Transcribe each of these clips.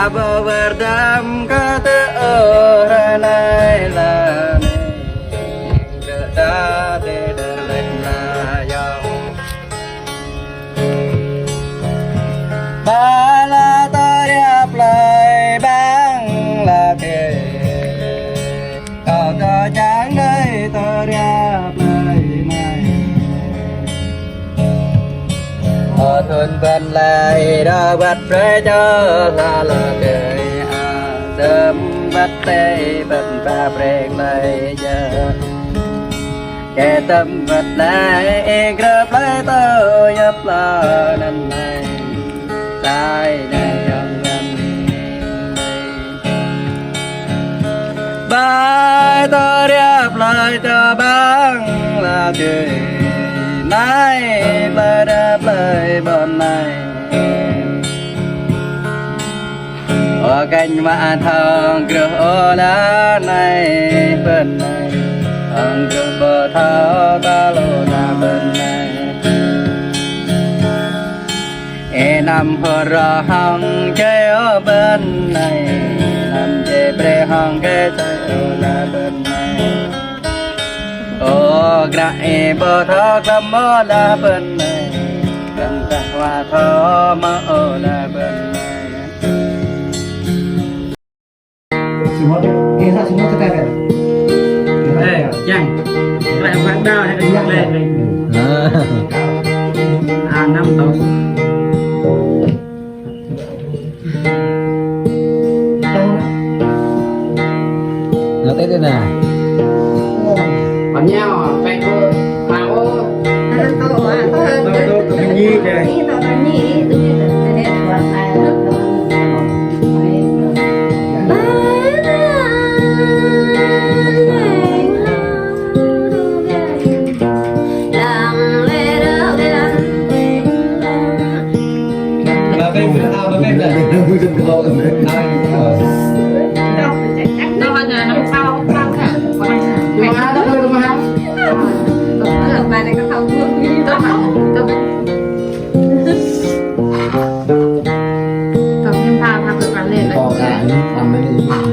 Abo berdam kata orang lain Gada tidak layang Bala teriap lai bang lagi Kau kejang dari teriap lai mai Thôn bên lại đó bắt rơi cho xa lờ đời Sớm bắt tay bên ba brek lại giờ Kẻ tâm vật lại grab lại tao nhập là nên này Tại này trong ngân Bài tao đẹp lại cho băng là trời Này lời đẹp lời bọn này Ở cạnh mà thằng cửa lá này bên này Thằng cửa bờ thao ta lô ra bên này E nằm hờ ra hằng chơi ở bên này Nằm chơi bề hằng cái chơi ở là bên này Ô gãi bờ thao tâm ở là bên này Cần cả hoa thao mà ở là bên này Semua kisah semua sekarang. Chẳng lại khoan đau hay là lên này năm tổng Nó tết đây nè. còn nhau phải cô áo Nhi đây Đâu bao giờ năm sau cả nhưng mà đó thôi mà ở bài này có không tôi tổng nhân pha tham được lên Có cái làm cái gì?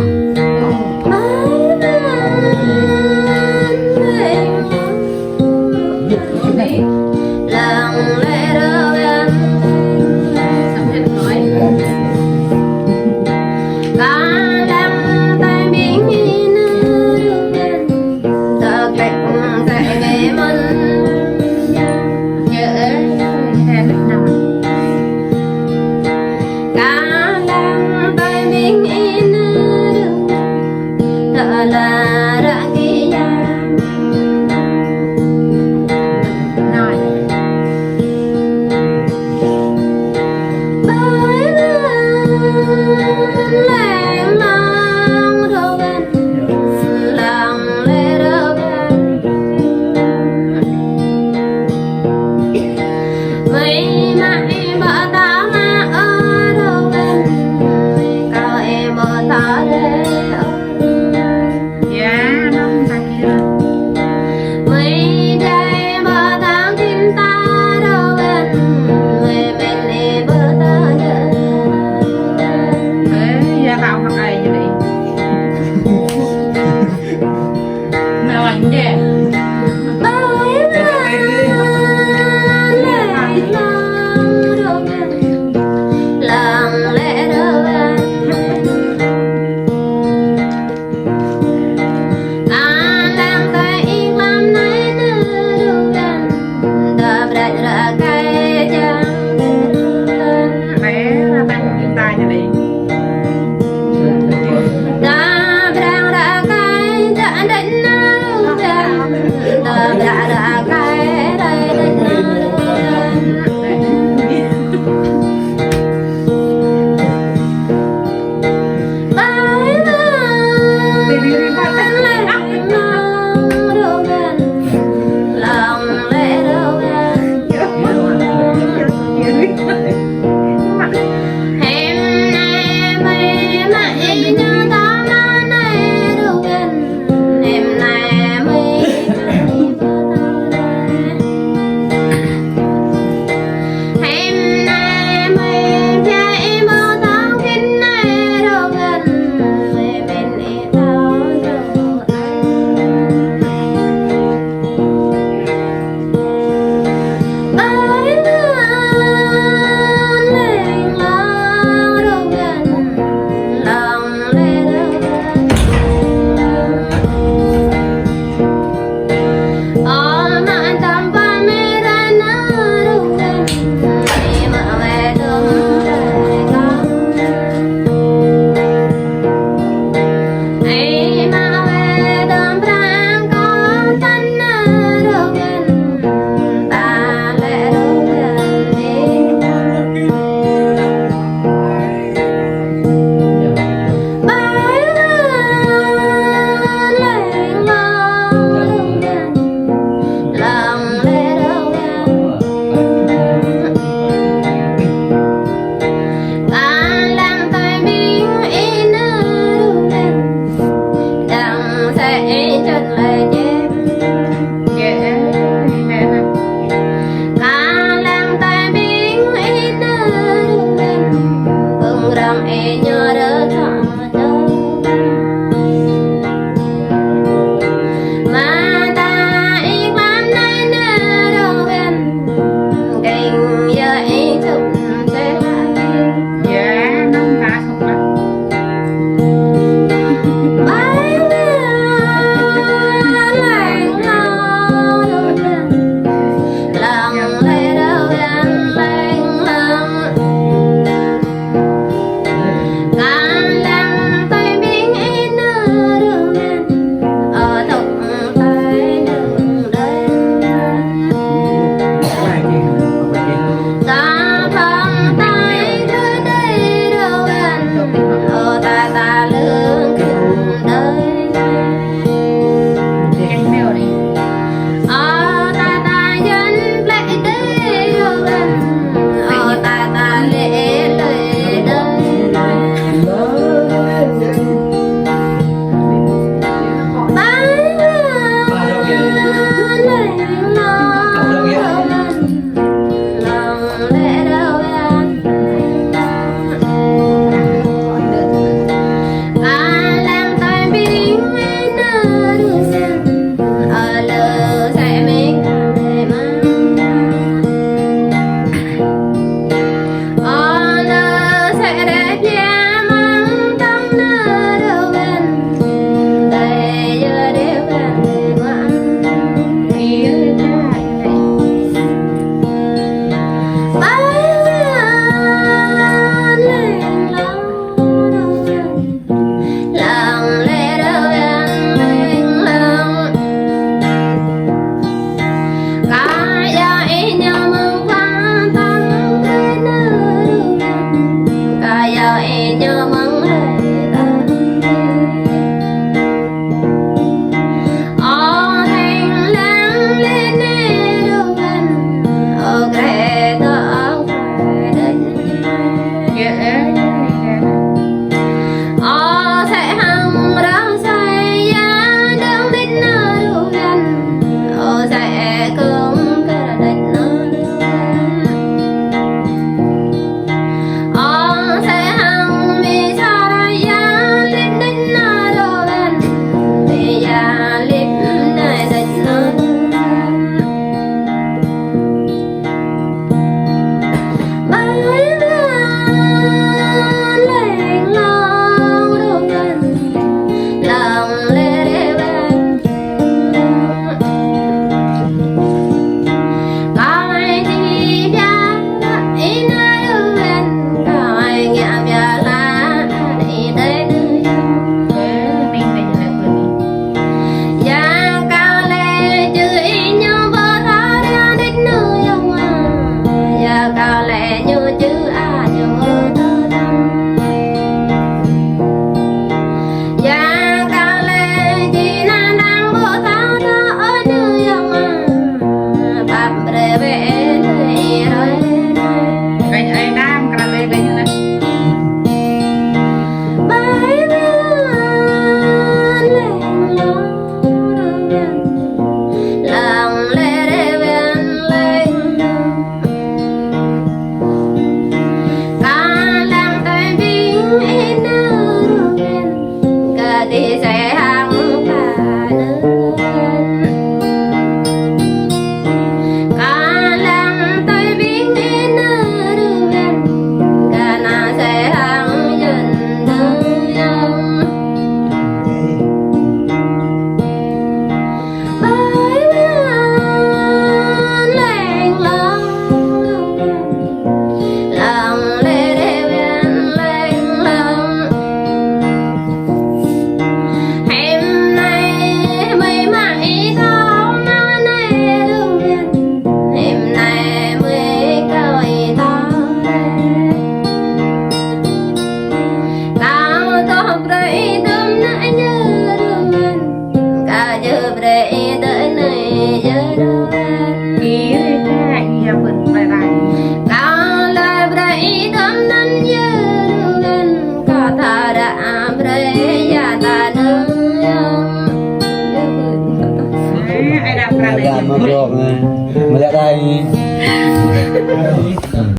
ai nam cả đây đây này Ada mau blog, melihat lagi.